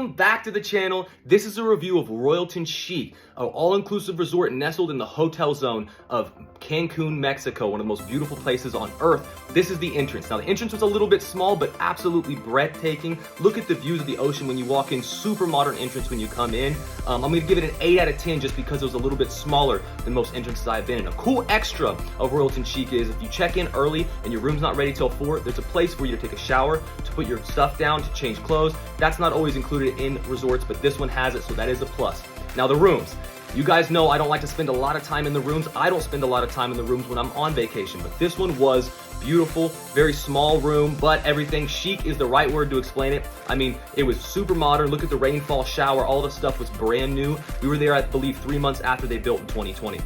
Welcome back to the channel. This is a review of Royalton Chic, an all-inclusive resort nestled in the hotel zone of Cancun, Mexico, one of the most beautiful places on earth. This is the entrance. Now, the entrance was a little bit small, but absolutely breathtaking. Look at the views of the ocean when you walk in. Super modern entrance when you come in. I'm going to give it an 8 out of 10 just because it was a little bit smaller than most entrances I've been in. A cool extra of Royalton Chic is if you check in early and your room's not ready till 4, there's a place for you to take a shower, to put your stuff down, to change clothes. That's not always included in resorts, but this one has it, so that is a plus. Now, the rooms. You guys know I don't like to spend a lot of time in the rooms. I don't spend a lot of time in the rooms when I'm on vacation, but this one was beautiful, very small room, but everything. Chic is the right word to explain it. I mean, it was super modern. Look at the rainfall shower. All the stuff was brand new. We were there, I believe, 3 months after they built in 2020.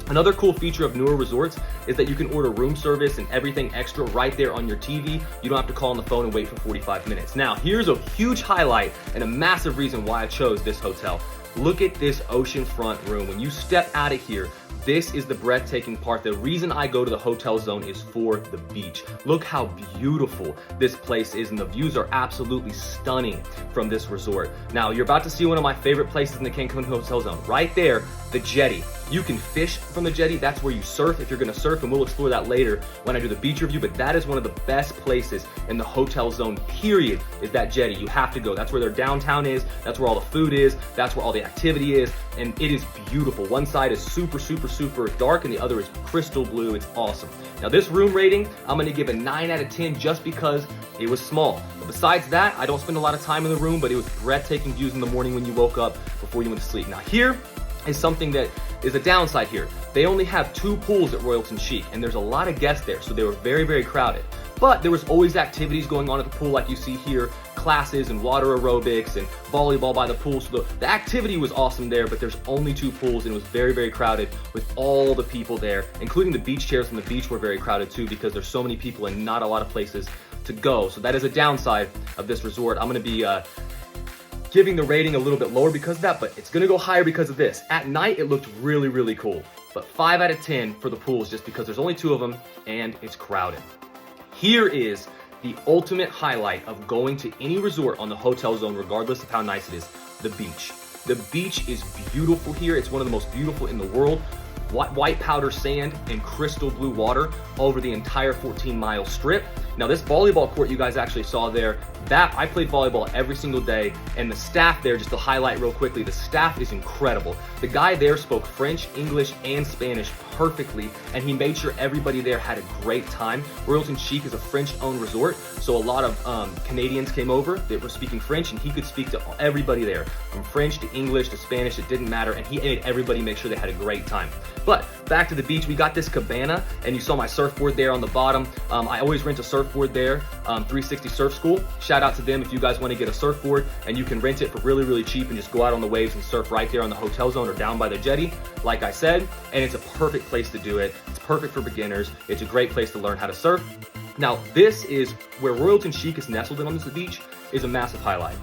Another cool feature of newer resorts is that you can order room service and everything extra right there on your TV. You don't have to call on the phone and wait for 45 minutes. Now, here's a huge highlight and a massive reason why I chose this hotel. Look at this oceanfront room. When you step out of here, this is the breathtaking part. The reason I go to the hotel zone is for the beach. Look how beautiful this place is, and the views are absolutely stunning from this resort. Now, you're about to see one of my favorite places in the Cancun hotel zone. Right there, the jetty. You can fish from the jetty. That's where you surf if you're gonna surf, and we'll explore that later when I do the beach review, but that is one of the best places in the hotel zone, period, is that jetty. You have to go. That's where their downtown is. That's where all the food is. That's where all the activity is, and it is beautiful. One side is super, super, super dark, and the other is crystal blue. It's awesome. Now, this room rating, I'm gonna give a 9 out of 10 just because it was small. But besides that, I don't spend a lot of time in the room, but it was breathtaking views in the morning when you woke up before you went to sleep. Now, here is something that is a downside here. They only have 2 pools at Royalton Chic, and there's a lot of guests there, so they were very, very crowded. But there was always activities going on at the pool like you see here, classes and water aerobics and volleyball by the pool. So the activity was awesome there, but there's only 2 pools, and it was very, very crowded with all the people there, including the beach chairs from the beach were very crowded too because there's so many people and not a lot of places to go. So that is a downside of this resort. I'm gonna be giving the rating a little bit lower because of that, but it's gonna go higher because of this. At night, it looked really, really cool, but 5 out of 10 for the pools just because there's only 2 of them and it's crowded. Here is the ultimate highlight of going to any resort on the hotel zone, regardless of how nice it is, the beach. The beach is beautiful here. It's one of the most beautiful in the world. White powder sand and crystal blue water over the entire 14-mile strip. Now, this volleyball court you guys actually saw there, that I played volleyball every single day, and the staff there, just to highlight real quickly, the staff is incredible. The guy there spoke French, English, and Spanish perfectly, and he made sure everybody there had a great time. Royalton Chic is a French-owned resort, so a lot of Canadians came over that were speaking French, and he could speak to everybody there, from French to English to Spanish, it didn't matter, and he made everybody make sure they had a great time. But back to the beach, we got this cabana, and you saw my surfboard there on the bottom. I always rent a surfboard there, 360 Surf School. Shout out to them if you guys want to get a surfboard, and you can rent it for really, really cheap and just go out on the waves and surf right there on the hotel zone or down by the jetty, like I said, and it's a perfect place to do it. It's perfect for beginners. It's a great place to learn how to surf. Now, this is where Royalton Chic is nestled in on this beach, is a massive highlight.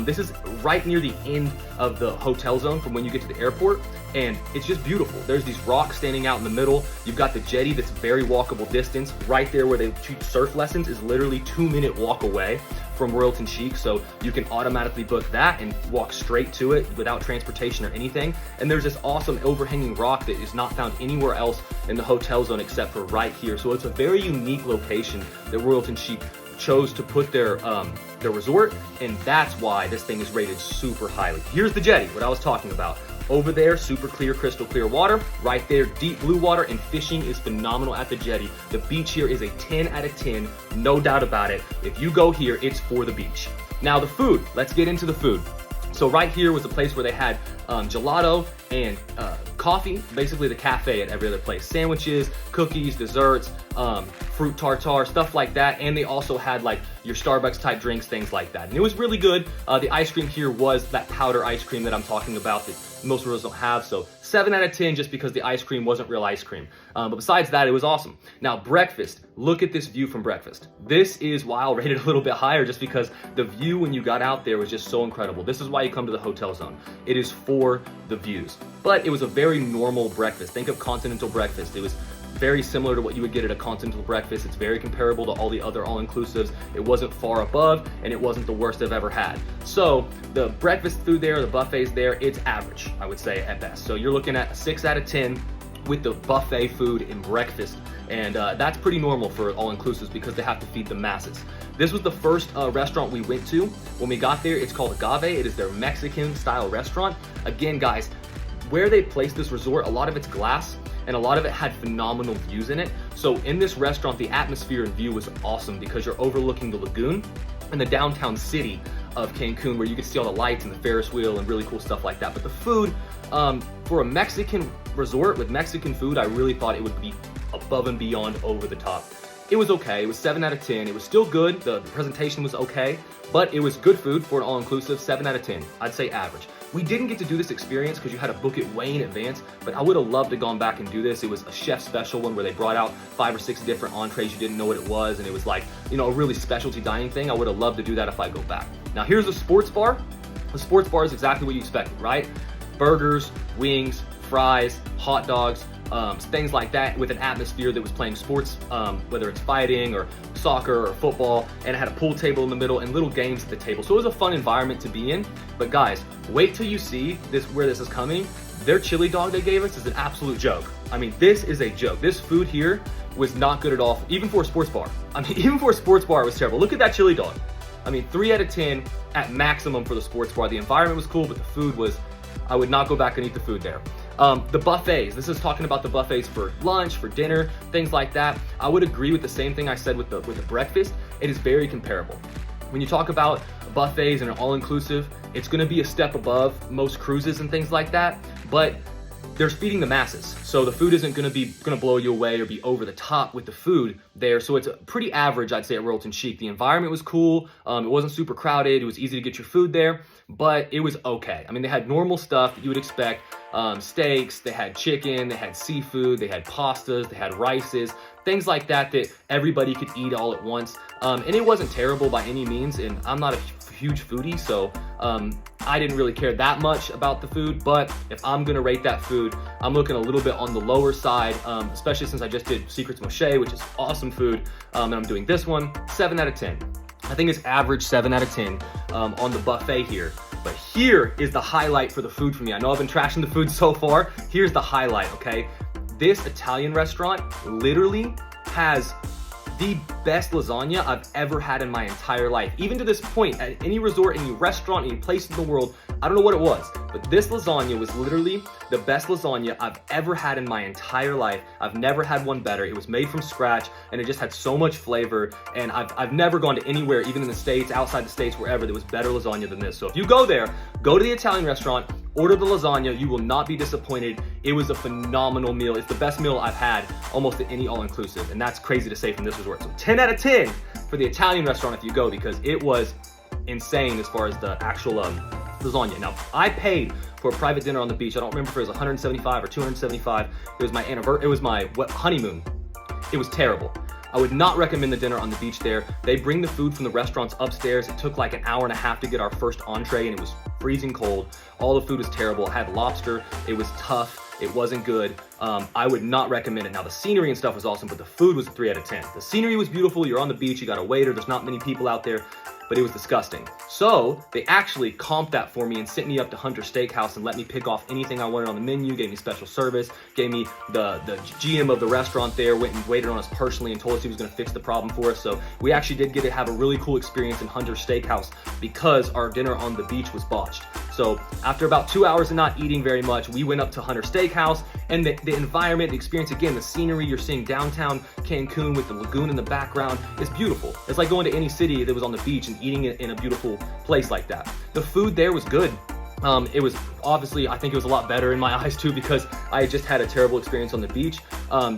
This is right near the end of the hotel zone from when you get to the airport, and it's just beautiful. There's these rocks standing out in the middle. You've got the jetty that's very walkable distance. Right there where they teach surf lessons is literally 2-minute walk away from Royalton Chic, so you can automatically book that and walk straight to it without transportation or anything. And there's this awesome overhanging rock that is not found anywhere else in the hotel zone except for right here. So it's a very unique location that Royalton Chic chose to put their resort, and that's why this thing is rated super highly. Here's the jetty, what I was talking about. Over there, super clear, crystal clear water. Right there, deep blue water, and fishing is phenomenal at the jetty. The beach here is a 10 out of 10, no doubt about it. If you go here, it's for the beach. Now, the food, let's get into the food. So right here was a place where they had gelato and coffee, basically the cafe at every other place. Sandwiches, cookies, desserts, fruit tartare, stuff like that. And they also had like your Starbucks type drinks, things like that. And it was really good. The ice cream here was that powder ice cream that I'm talking about that most resorts don't have. So 7 out of 10 just because the ice cream wasn't real ice cream. But besides that, it was awesome. Now, breakfast. Look at this view from breakfast. This is why I'll rate it a little bit higher, just because the view when you got out there was just so incredible. This is why you come to the hotel zone. It is for the views. But it was a very normal breakfast. Think of continental breakfast. It was very similar to what you would get at a continental breakfast. It's very comparable to all the other all-inclusives. It wasn't far above, and it wasn't the worst I've ever had. So the breakfast food there, the buffets there, it's average, I would say, at best. So you're looking at a 6 out of 10 with the buffet food and breakfast. And that's pretty normal for all-inclusives because they have to feed the masses. This was the first restaurant we went to. When we got there, it's called Agave. It is their Mexican-style restaurant. Again, guys, where they placed this resort, a lot of it's glass, and a lot of it had phenomenal views in it. So in this restaurant, the atmosphere and view was awesome because you're overlooking the lagoon and the downtown city of Cancun, where you can see all the lights and the Ferris wheel and really cool stuff like that. But the food, for a Mexican resort with Mexican food, I really thought it would be above and beyond over the top. It was okay. It was 7 out of 10. It was still good. The presentation was okay, but it was good food for an all-inclusive. 7 out of 10. I'd say average. We didn't get to do this experience because you had to book it way in advance, but I would have loved to gone back and do this. It was a chef special one where they brought out 5 or 6 different entrees. You didn't know what it was, and it was like, you know, a really specialty dining thing. I would have loved to do that if I go back. Now here's a sports bar. The sports bar is exactly what you expected, right? Burgers, wings, fries, hot dogs, things like that, with an atmosphere that was playing sports, whether it's fighting or soccer or football, and it had a pool table in the middle and little games at the table. So it was a fun environment to be in. But guys, wait till you see this, where this is coming. Their chili dog they gave us is an absolute joke. I mean, this is a joke. This food here was not good at all, even for a sports bar. I mean, even for a sports bar, it was terrible. Look at that chili dog. I mean, 3 out of 10 at maximum for the sports bar. The environment was cool, but the food was, I would not go back and eat the food there. The buffets, this is talking about the buffets for lunch, for dinner, things like that. I would agree with the same thing I said with the breakfast. It is very comparable. When you talk about buffets and an all-inclusive, it's gonna be a step above most cruises and things like that, but they're feeding the masses. So the food isn't gonna blow you away or be over the top with the food there. So it's pretty average, I'd say, at Royalton Chic. The environment was cool. It wasn't super crowded. It was easy to get your food there, but it was okay. I mean, they had normal stuff that you would expect. Steaks, they had chicken, they had seafood, they had pastas, they had rices, things like that that everybody could eat all at once. And it wasn't terrible by any means, and I'm not a huge foodie, so I didn't really care that much about the food. But if I'm gonna rate that food, I'm looking a little bit on the lower side, especially since I just did Secrets Moshe, which is awesome food, and I'm doing this one. 7 out of 10. I think it's average 7 out of 10 on the buffet here. But here is the highlight for the food for me. I know I've been trashing the food so far. Here's the highlight, okay? This Italian restaurant literally has the best lasagna I've ever had in my entire life. Even to this point, at any resort, any restaurant, any place in the world, I don't know what it was, but this lasagna was literally the best lasagna I've ever had in my entire life. I've never had one better. It was made from scratch, and it just had so much flavor, and I've never gone to anywhere, even in the States, outside the States, wherever, there was better lasagna than this. So if you go there, go to the Italian restaurant, order the lasagna. You will not be disappointed. It was a phenomenal meal. It's the best meal I've had almost at any all-inclusive, and that's crazy to say from this resort. So 10 out of 10 for the Italian restaurant if you go, because it was insane as far as the actual lasagna. Now, I paid for a private dinner on the beach. I don't remember if it was 175 or 275. It was my honeymoon. It was terrible. I would not recommend the dinner on the beach there. They bring the food from the restaurants upstairs. It took like an hour and a half to get our first entree, and it was freezing cold. All the food was terrible. It had lobster. It was tough. It wasn't good. I would not recommend it. Now, the scenery and stuff was awesome, but the food was a 3 out of 10. The scenery was beautiful. You're on the beach. You got a waiter. There's not many people out there, but it was disgusting. So they actually comped that for me and sent me up to Hunter Steakhouse and let me pick off anything I wanted on the menu, gave me special service, gave me the GM of the restaurant there, went and waited on us personally and told us he was gonna fix the problem for us. So we actually did get to have a really cool experience in Hunter Steakhouse because our dinner on the beach was botched. So after about 2 hours of not eating very much, we went up to Hunter Steakhouse, and the environment, the experience, again, the scenery, you're seeing downtown Cancun with the lagoon in the background, is beautiful. It's like going to any city that was on the beach and eating it in a beautiful place like that. The food there was good. It was obviously, I think it was a lot better in my eyes too, because I had just had a terrible experience on the beach.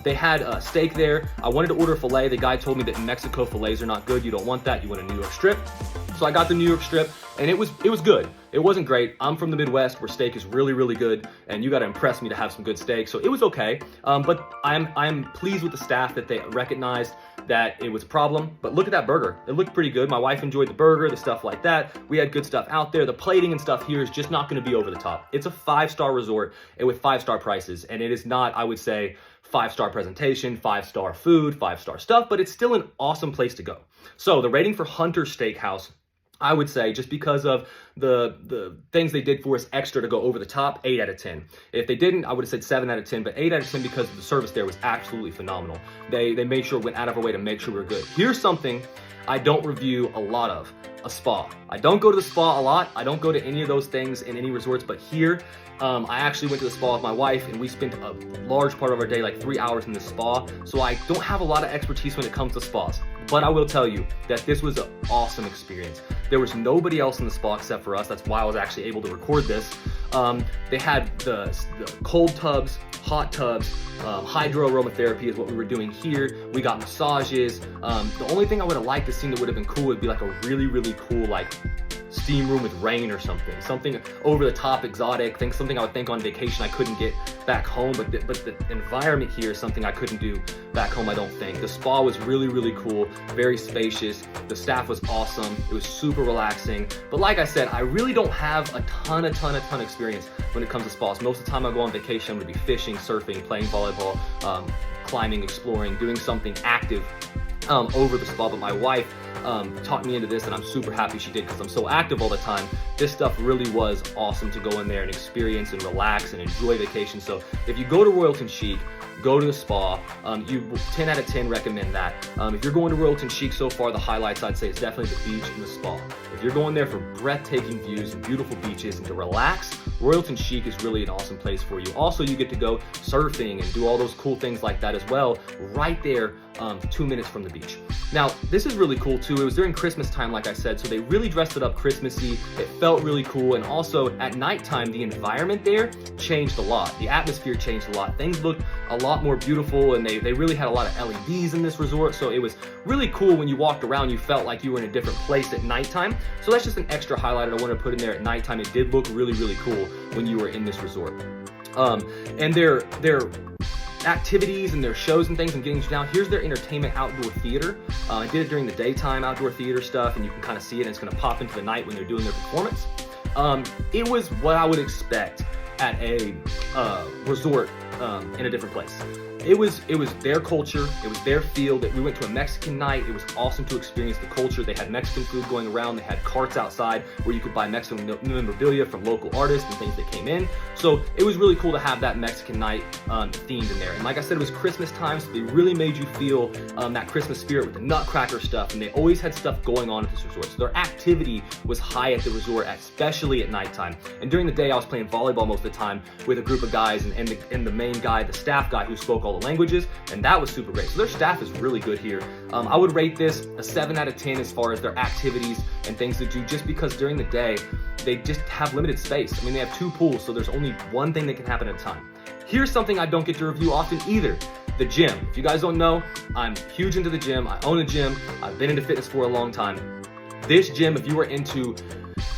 They had a steak there. I wanted to order filet. The guy told me that in Mexico, fillets are not good. You don't want that. You want a New York strip. So I got the New York strip, and it was good. It wasn't great. I'm from the Midwest where steak is really, really good, and you got to impress me to have some good steak. So it was okay, but I'm pleased with the staff that they recognized that it was a problem. But look at that burger. It looked pretty good. My wife enjoyed the burger, the stuff like that. We had good stuff out there. The plating and stuff here is just not going to be over the top. It's a 5-star resort and with 5-star prices, and it is not, I would say, 5-star presentation, 5-star food, 5-star stuff, but it's still an awesome place to go. So the rating for Hunter Steakhouse, I would say, just because of the things they did for us extra to go over the top, 8 out of 10. If they didn't, I would have said 7 out of 10, but 8 out of 10 because the service there was absolutely phenomenal. They made sure, went out of our way to make sure we were good. Here's something I don't review a lot of, a spa. I don't go to the spa a lot. I don't go to any of those things in any resorts, but here, I actually went to the spa with my wife and we spent a large part of our day, like 3 hours in the spa. So I don't have a lot of expertise when it comes to spas, but I will tell you that this was an awesome experience. There was nobody else in the spa except for us. That's why I was actually able to record this. They had the cold tubs, hot tubs, hydro aromatherapy is what we were doing here. We got massages. The only thing I would have liked to see that would have been cool would be like a really, really cool like steam room with rain or something over the top exotic, something I would think on vacation I couldn't get back home, but the environment here is something I couldn't do back home, I don't think. The spa was really, really cool, very spacious. The staff was awesome. It was super relaxing. But like I said, I really don't have a ton experience when it comes to spas. Most of the time I go on vacation, I'm gonna be fishing, surfing, playing volleyball, climbing, exploring, doing something active over the spa. But my wife talked me into this, and I'm super happy she did because I'm so active all the time. This stuff really was awesome to go in there and experience and relax and enjoy vacation. So if you go to Royalton Chic, go to the spa. 10 out of 10 recommend that. If you're going to Royalton Chic so far, the highlights I'd say is definitely the beach and the spa. If you're going there for breathtaking views and beautiful beaches and to relax, Royalton Chic is really an awesome place for you. Also, you get to go surfing and do all those cool things like that as well, right there 2 minutes from the beach. Now, this is really cool too. It was during Christmas time, like I said, so they really dressed it up Christmassy. It felt really cool, and also at nighttime, the environment there changed a lot. The atmosphere changed a lot. Things looked a lot more beautiful, and they really had a lot of LEDs in this resort, so it was really cool. When you walked around, you felt like you were in a different place at nighttime. So that's just an extra highlight I want to put in there at nighttime. It did look really, really cool when you were in this resort. And their activities and their shows and things, and getting you down. Here's their entertainment outdoor theater. I did it during the daytime outdoor theater stuff, and you can kind of see it, and it's going to pop into the night when they're doing their performance. It was what I would expect at a resort in a different place. It was their culture, it was their feel. That we went to a Mexican night. It was awesome to experience the culture. They had Mexican food going around. They had carts outside where you could buy Mexican memorabilia from local artists and things that came in. So it was really cool to have that Mexican night themed in there. And like I said, it was Christmas time, so they really made you feel that Christmas spirit with the nutcracker stuff. And they always had stuff going on at this resort. So their activity was high at the resort, especially at nighttime. And during the day, I was playing volleyball most of the time with a group of guys, and the main guy, the staff guy who spoke all the languages, and that was super great. So their staff is really good here. I would rate this a 7 out of 10 as far as their activities and things to do, just because during the day they just have limited space. I mean, they have 2 pools, so there's only one thing that can happen at a time. Here's something I don't get to review often either: the gym. If you guys don't know, I'm huge into the gym. I own a gym. I've been into fitness for a long time. This gym, if you are into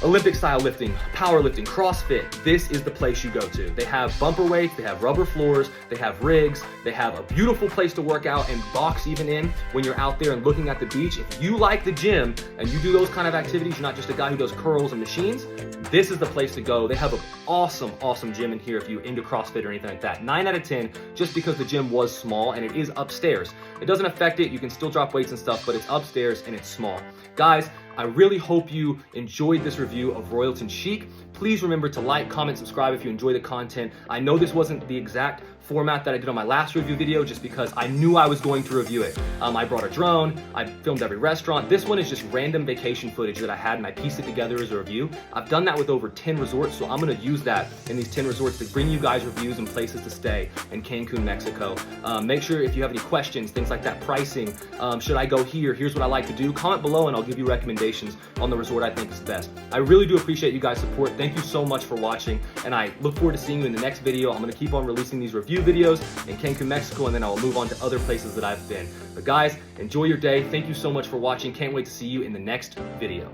Olympic style lifting, powerlifting, CrossFit, this is the place you go to. They have bumper weights, they have rubber floors, they have rigs, they have a beautiful place to work out and box even in when you're out there and looking at the beach. If you like the gym and you do those kind of activities, you're not just a guy who does curls and machines, this is the place to go. They have an awesome gym in here if you're into CrossFit or anything like that. 9 out of 10, just because the gym was small and it is upstairs. It doesn't affect it. You can still drop weights and stuff, but it's upstairs and it's small. Guys, I really hope you enjoyed this review of Royalton Chic. Please remember to like, comment, subscribe if you enjoy the content. I know this wasn't the exact format that I did on my last review video, just because I knew I was going to review it. I brought a drone, I filmed every restaurant. This one is just random vacation footage that I had, and I pieced it together as a review. I've done that with over 10 resorts, so I'm gonna use that in these 10 resorts to bring you guys reviews and places to stay in Cancun, Mexico. Make sure if you have any questions, things like that, pricing, should I go here, here's what I like to do, comment below and I'll give you recommendations on the resort I think is best. I really do appreciate you guys' support. Thank you so much for watching, and I look forward to seeing you in the next video. I'm gonna keep on releasing these review videos in Cancun, Mexico, and then I'll move on to other places that I've been. But guys, enjoy your day. Thank you so much for watching. Can't wait to see you in the next video.